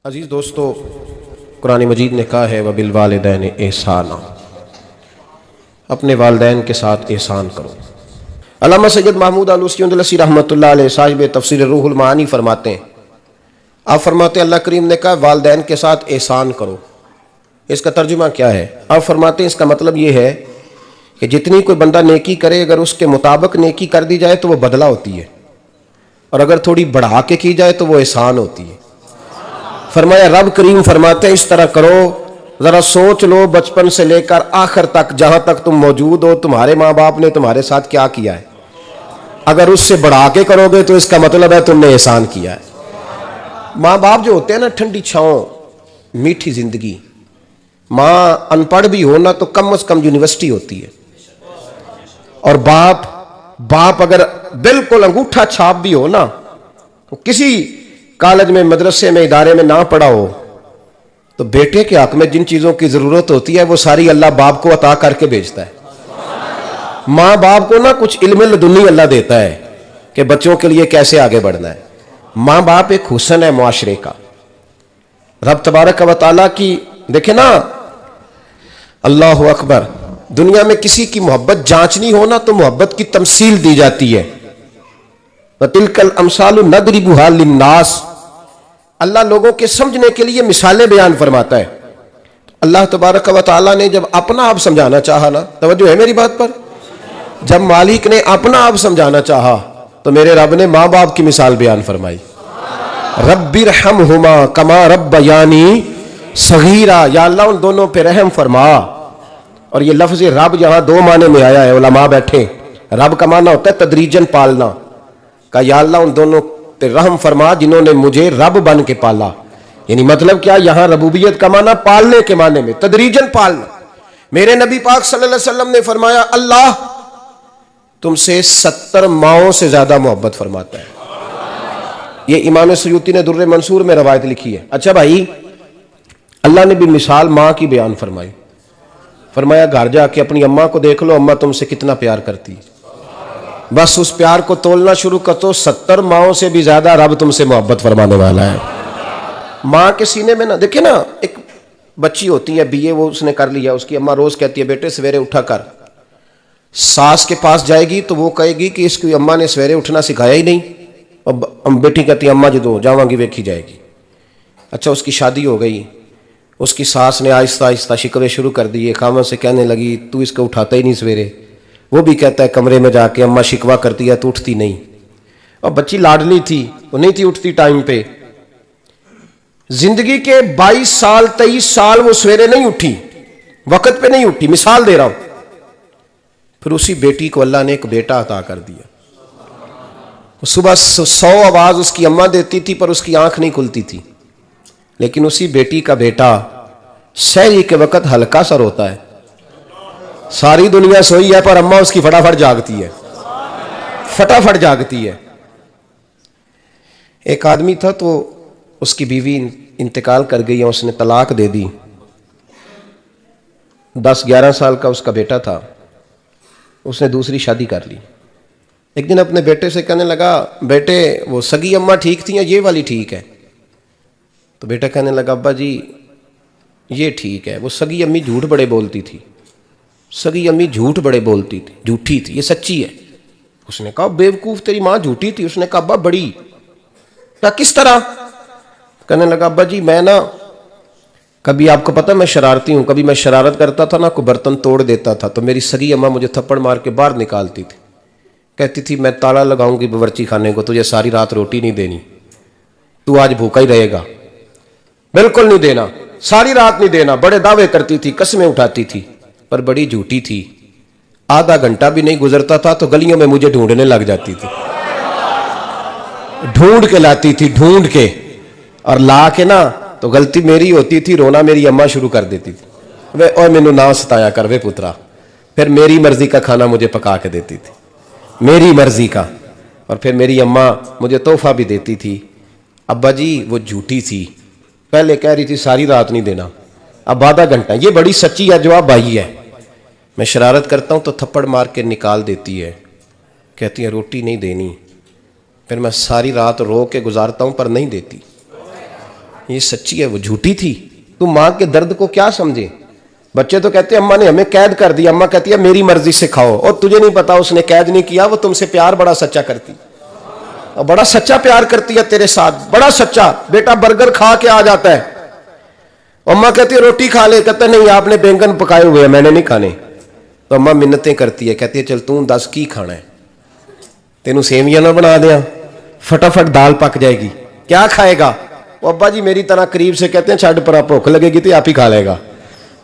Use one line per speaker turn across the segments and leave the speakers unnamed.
अजीज़ दोस्तों, कुरान मजीद ने कहा है वबिल वालिदैन एहसाना, अपने वालिदैन के साथ एहसान करो। अल्लामा सैयद महमूद आलूसी रहमतुल्लाह अलैह साहिब तफसीर रूहुल मानी फरमाते हैं, आप फरमाते हैं अल्लाह करीम ने कहा वालिदैन के साथ एहसान करो। इसका तर्जुमा क्या है? आप फरमाते हैं इसका मतलब ये है कि जितनी कोई बंदा नेकी करे, अगर उसके मुताबिक नेकी कर दी जाए तो वो बदला होती है, और अगर थोड़ी बढ़ा के की जाए तो वो एहसान होती है। फरमाया रब करीम फरमाते हैं इस तरह करो, ज़रा सोच लो बचपन से लेकर आखिर तक, जहाँ तक तुम मौजूद हो, तुम्हारे माँ बाप ने तुम्हारे साथ क्या किया है। अगर उससे बढ़ा के करोगे तो इसका मतलब है तुमने एहसान किया है। माँ बाप जो होते हैं ना, ठंडी छाँव, मीठी जिंदगी। माँ अनपढ़ भी हो ना तो कम से कम यूनिवर्सिटी होती है, और बाप अगर बिल्कुल अंगूठा छाप भी हो ना, तो किसी कॉलेज में, मदरसे में, इदारे में ना पढ़ा हो, तो बेटे के हक में जिन चीजों की जरूरत होती है वो सारी अल्लाह बाप को अता करके भेजता है। माँ बाप को ना कुछ इल्म लदुन्नी अल्लाह देता है कि बच्चों के लिए कैसे आगे बढ़ना है। माँ बाप एक हुस्न है मुआशरे का। रब तबारक व तआला की देखे ना, अल्लाह अकबर, दुनिया में किसी की मोहब्बत जांचनी हो ना तो मोहब्बत की तमसील दी जाती है। वतिलकल अमसालु नदरिबुहा लिन्नास, अल्लाह लोगों के समझने के लिए मिसालें बयान फरमाता है। अल्लाह तबारक व तआला ने जब अपना आप समझाना चाहा ना, तवज्जो है मेरी बात पर, जब मालिक ने अपना आप समझाना चाहा तो मेरे रब ने माँ बाप की मिसाल बयान फरमाई। रब्बिरहमहुमा कमा रब्बयानी सगीरा, या अल्लाह उन दोनों पे रहम फरमा। और ये लफ्ज रब यहां दो माने में आया है, उलमा बैठे। रब का माना होता है तदरीजन पालना का, या अल्लाह उन दोनों पे रहम फरमा जिन्होंने मुझे रब बन के पाला। यानी मतलब क्या, यहां रबूबियत का माना पालने के माने में, तदरीजन पालना। मेरे नबी पाक सल्लल्लाहु अलैहि वसल्लम ने फरमाया अल्लाह तुमसे 70 माओं से ज्यादा मोहब्बत फरमाता है। ये इमाम सयूती ने दुर्रे मंसूर में रवायत लिखी है। अच्छा भाई, अल्लाह ने भी मिसाल माँ की बयान फरमाई। फरमाया घर जाके अपनी अम्मा को देख लो, अम्मा तुमसे कितना प्यार करती है। बस उस प्यार को तोलना शुरू कर तो 70 माओं से भी ज्यादा रब तुमसे मोहब्बत फरमाने वाला है। माँ के सीने में ना, देखिए ना, एक बच्ची होती है बीए, वो उसने कर लिया, उसकी अम्मा रोज कहती है बेटे सवेरे उठा कर। सास के पास जाएगी तो वो कहेगी कि इसकी अम्मा ने सवेरे उठना सिखाया ही नहीं, और बेटी कहती है अम्मा जो जावांगी वेखी जाएगी। अच्छा, उसकी शादी हो गई, उसकी सास ने आहिस्ता आहिस्ता शिकवे शुरू कर दिए, खामन से कहने लगी तू इसको उठाता ही नहीं सवेरे। वो भी कहता है कमरे में जाके अम्मा शिकवा करती है तो उठती नहीं। और बच्ची लाडली थी, वो नहीं थी उठती टाइम पे। जिंदगी के 22 साल 23 साल वो सवेरे नहीं उठी, वक्त पे नहीं उठी, मिसाल दे रहा हूं। फिर उसी बेटी को अल्लाह ने एक बेटा अता कर दिया। सुबह 100 आवाज उसकी अम्मा देती थी पर उसकी आंख नहीं खुलती थी, लेकिन उसी बेटी का बेटा सहरी के वक्त हल्का सा रोता है। सारी दुनिया सोई है पर अम्मा उसकी फटाफट जागती है, फटाफट जागती है। एक आदमी था तो उसकी बीवी इंतकाल कर गई और उसने तलाक दे दी। 10-11 साल का उसका बेटा था, उसने दूसरी शादी कर ली। एक दिन अपने बेटे से कहने लगा बेटे वो सगी अम्मा ठीक थी या ये वाली ठीक है? तो बेटा कहने लगा अब्बा जी ये ठीक है, वो सगी अम्मी झूठ बड़े बोलती थी, सगी अम्मी झूठ बड़े बोलती थी, झूठी थी, ये सच्ची है। उसने कहा बेवकूफ तेरी माँ झूठी थी। उसने कहा अब्बा बड़ी। क्या किस तरह? कहने लगा अब्बा जी मैं ना, कभी आपको पता मैं शरारती हूँ, कभी मैं शरारत करता था ना, कोई बर्तन तोड़ देता था तो मेरी सगी अम्मा मुझे थप्पड़ मार के बाहर निकालती थी। कहती थी मैं ताला लगाऊंगी बावर्ची खाने को, तुझे सारी रात रोटी नहीं देनी, तू आज भूखा ही रहेगा। बिल्कुल नहीं देना, सारी रात नहीं देना। बड़े दावे करती थी, कसमें उठाती थी, पर बड़ी झूठी थी। आधा घंटा भी नहीं गुजरता था तो गलियों में मुझे ढूंढने लग जाती थी, ढूंढ के लाती थी, ढूंढ के, और ला के ना तो गलती मेरी होती थी, रोना मेरी अम्मा शुरू कर देती थी, वे और मैनू ना सताया कर वे पुत्रा। फिर मेरी मर्जी का खाना मुझे पका के देती थी, मेरी मर्जी का। और फिर मेरी अम्मा मुझे तोहफा भी देती थी। अब्बा जी वो झूठी थी, पहले कह रही थी सारी रात नहीं देना, अब आधा घंटा। ये बड़ी सच्ची है जवाब आई है। मैं शरारत करता हूं तो थप्पड़ मार के निकाल देती है, कहती है रोटी नहीं देनी। फिर मैं सारी रात रो के गुजारता हूं पर नहीं देती। ये सच्ची है, वो झूठी थी। तू माँ के दर्द को क्या समझे। बच्चे तो कहते हैं अम्मा ने हमें कैद कर दिया, अम्मा कहती है मेरी मर्जी से खाओ, और तुझे नहीं पता उसने कैद नहीं किया, वो तुमसे प्यार बड़ा सच्चा करती, और बड़ा सच्चा प्यार करती है तेरे साथ, बड़ा सच्चा। बेटा बर्गर खा के आ जाता है, अम्मा कहती है रोटी खा ले, कहता नहीं आपने बैंगन पकाए हुए हैं मैंने नहीं खाने। तो अम्मा मिन्नतें करती है, कहती है चल तू 10 की खाना है, तेनू सेवियां ना बना दिया, फटाफट दाल पक जाएगी, क्या खाएगा। वो अब्बा जी मेरी तरह करीब से कहते हैं छड़ पर भूख लगेगी तो आप ही खा लेगा,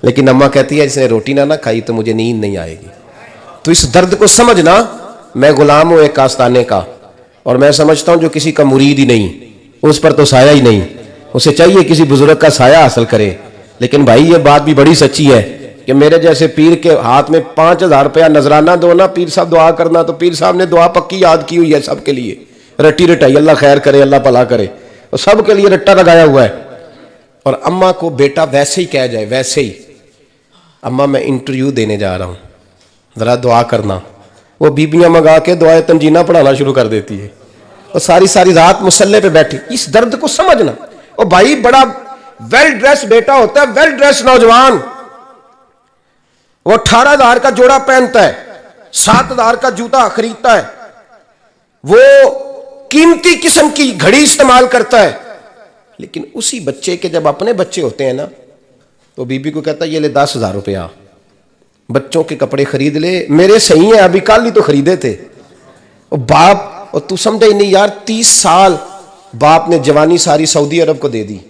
लेकिन अम्मा कहती है इसने रोटी ना खाई तो मुझे नींद नहीं आएगी। तो इस दर्द को समझना, मैं गुलाम हूं एक आस्ताने का, और मैं समझता हूं जो किसी का मुरीद ही नहीं उस पर तो साया ही नहीं, उसे चाहिए किसी बुजुर्ग का साया हासिल करे। लेकिन भाई ये बात भी बड़ी सच्ची है कि मेरे जैसे पीर के हाथ में 5000 रुपया नजराना दो ना, पीर साहब दुआ करना, तो पीर साहब ने दुआ पक्की याद की हुई है सबके लिए, रट्टी रटाई, अल्लाह खैर करे अल्लाह भला करे, और सबके लिए रट्टा लगाया हुआ है। और अम्मा को बेटा वैसे ही कह जाए, वैसे ही अम्मा मैं इंटरव्यू देने जा रहा हूं, जरा दुआ करना, वो बीबियां मंगा के दुआए तंजीना पढ़ाना शुरू कर देती है, और सारी सारी रात मुसल्ले पे बैठी। इस दर्द को समझना। और भाई बड़ा वेल ड्रेस बेटा होता है, वेल ड्रेस नौजवान, वो 18,000 का जोड़ा पहनता है, 7,000 का जूता खरीदता है, वो कीमती किस्म की घड़ी इस्तेमाल करता है, लेकिन उसी बच्चे के जब अपने बच्चे होते हैं ना, तो बीबी को कहता है ये ले 10,000 रुपया, बच्चों के कपड़े खरीद ले, मेरे सही है अभी कल ही तो खरीदे थे। और बाप, और तू समझे ही नहीं यार, 30 साल बाप ने जवानी सारी सऊदी अरब को दे दी,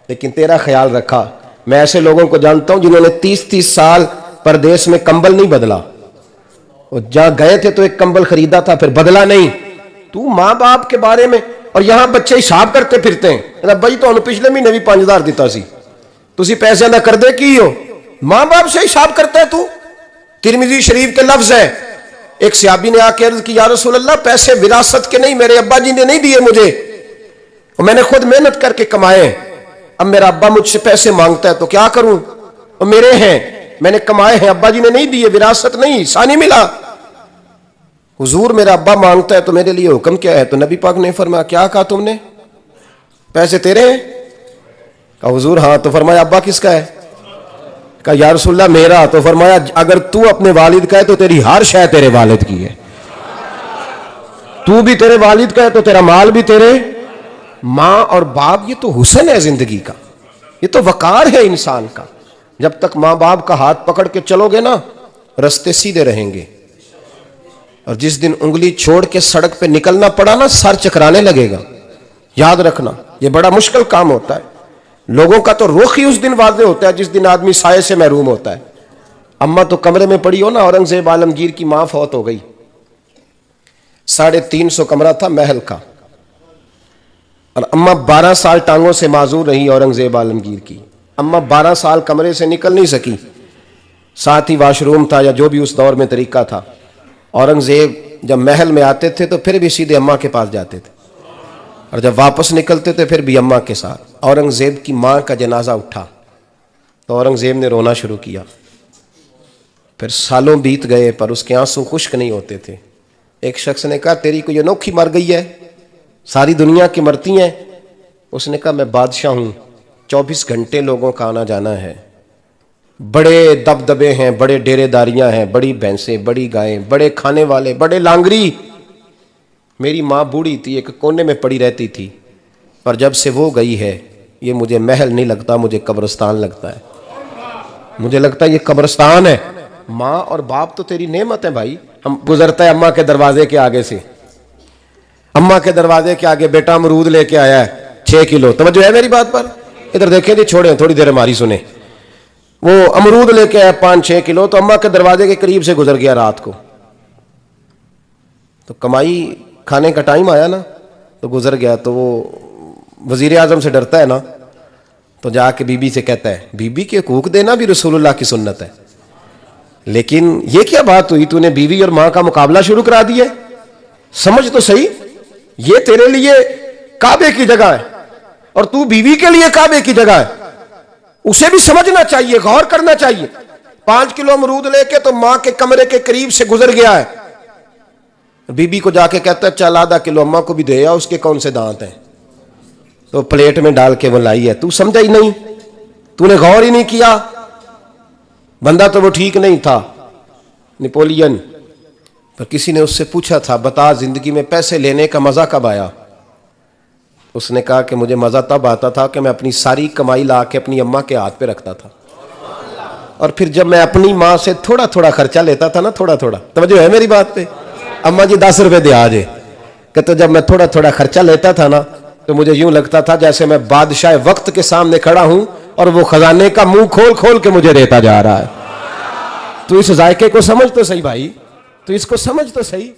लेकिन तेरा ख्याल रखा। मैं ऐसे लोगों को जानता हूं जिन्होंने 30-30 साल परदेश में कंबल नहीं बदला, और जहां गए थे तो एक कंबल खरीदा था फिर बदला नहीं। तू मां बाप के बारे में, और यहां बच्चे हिसाब करते फिरते हैं, भाई तो पिछले महीने भी 5,000 दिता सी, तुसी पैसे ना कर दे की हो, मां बाप से हिसाब करता है तू। तिरमिजी शरीफ के लफ्ज है, एक सहाबी ने आके अर्ज की या रसूल अल्लाह पैसे विरासत के नहीं, मेरे अब्बा जी ने नहीं दिए मुझे, और मैंने खुद मेहनत करके कमाए, अब मेरा अब्बा मुझसे पैसे मांगता है तो क्या करूं, और मेरे हैं मैंने कमाए हैं, अब्बा जी ने नहीं दिए, विरासत नहीं, हिस्सा नहीं मिला। हुजूर मेरा अब्बा मांगता है तो मेरे लिए हुक्म क्या है। तो नबी पाक ने फरमाया क्या कहा तुमने, पैसे तेरे हैं। कहा हुजूर हाँ। तो फरमाया अब्बा किसका है। कहा या रसूलल्लाह मेरा। तो फरमाया अगर तू अपने वालिद का है तो तेरी हर शय तेरे वालिद की है, तू भी तेरे वालिद का है तो तेरा माल भी तेरे। मां और बाप ये तो हुस्न है जिंदगी का, ये तो वकार है इंसान का। जब तक मां बाप का हाथ पकड़ के चलोगे ना, रास्ते सीधे रहेंगे, और जिस दिन उंगली छोड़ के सड़क पे निकलना पड़ा ना, सर चकराने लगेगा। याद रखना ये बड़ा मुश्किल काम होता है। लोगों का तो रुख ही उस दिन वाज़े होता है जिस दिन आदमी साये से महरूम होता है। अम्मा तो कमरे में पड़ी हो ना, औरंगजेब आलमगीर की मां फौत हो गई, 350 कमरा था महल का, और अम्मा 12 साल टांगों से माजूर रही औरंगजेब आलमगीर की। अम्मा 12 साल कमरे से निकल नहीं सकी, साथ ही वाशरूम था या जो भी उस दौर में तरीका था। औरंगजेब जब महल में आते थे तो फिर भी सीधे अम्मा के पास जाते थे, और जब वापस निकलते थे फिर भी अम्मा के साथ। औरंगजेब की मां का जनाजा उठा तो औरंगजेब ने रोना शुरू किया। फिर सालों बीत गए पर उसके आंसू खुश्क नहीं होते थे। एक शख्स ने कहा तेरी कोई अनोखी मर गई है, सारी दुनिया की मरती हैं। उसने कहा मैं बादशाह हूं, 24 घंटे लोगों का आना जाना है, बड़े दबदबे हैं, बड़े डेरेदारियां हैं, बड़ी भैंसें, बड़ी गायें, बड़े खाने वाले, बड़े लांगरी। मेरी माँ बूढ़ी थी, एक कोने में पड़ी रहती थी, पर जब से वो गई है ये मुझे महल नहीं लगता, मुझे कब्रिस्तान लगता है। मुझे लगता है ये कब्रिस्तान है। माँ और बाप तो तेरी नेमत है भाई। हम गुजरता है अम्मा के दरवाजे के आगे से, अम्मा के दरवाजे के आगे बेटा अमरूद लेके आया है 6 किलो। तवज्जो है मेरी बात पर, इधर देखें जी, छोड़े थोड़ी देर हमारी सुने। वो अमरूद लेके आया 5-6 किलो, तो अम्मा के दरवाजे के करीब से गुजर गया रात को। तो कमाई खाने का टाइम आया ना, तो गुजर गया। तो वो वजीर आजम से डरता है ना, तो जाके बीबी से कहता है बीबी के हकूक देना भी रसूलुल्लाह की सुन्नत है। लेकिन ये क्या बात हुई, तूने बीवी और मां का मुकाबला शुरू करा दिया। समझ तो सही, ये तेरे लिए काबे की जगह है और तू बीवी के लिए काबे की जगह है। उसे भी समझना चाहिए, गौर करना चाहिए। 5 किलो अमरूद लेके तो मां के कमरे के करीब से गुजर गया है। बीबी को जाके कहता है चल आधा किलो अम्मा को भी दे आ, उसके कौन से दांत हैं। तो प्लेट में डाल के वो लाई है, तू समझा ही नहीं, तूने गौर ही नहीं किया, बंदा तो वो ठीक नहीं था नेपोलियन। पर किसी ने उससे पूछा था, बता जिंदगी में पैसे लेने का मजा कब आया? उसने कहा कि मुझे मजा तब आता था कि मैं अपनी सारी कमाई ला के अपनी अम्मा के हाथ पे रखता था, और फिर जब मैं अपनी माँ से थोड़ा थोड़ा खर्चा लेता था ना, थोड़ा थोड़ा, तवज्जो है मेरी बात पे? अम्मा जी 10 रुपए दे आज, कि तो जब मैं थोड़ा थोड़ा खर्चा लेता था ना, तो मुझे यूं लगता था जैसे मैं बादशाह वक्त के सामने खड़ा हूं और वो खजाने का मुंह खोल खोल के मुझे देता जा रहा है। तू इस जायके को समझ तो सही भाई, तू इसको समझ तो सही।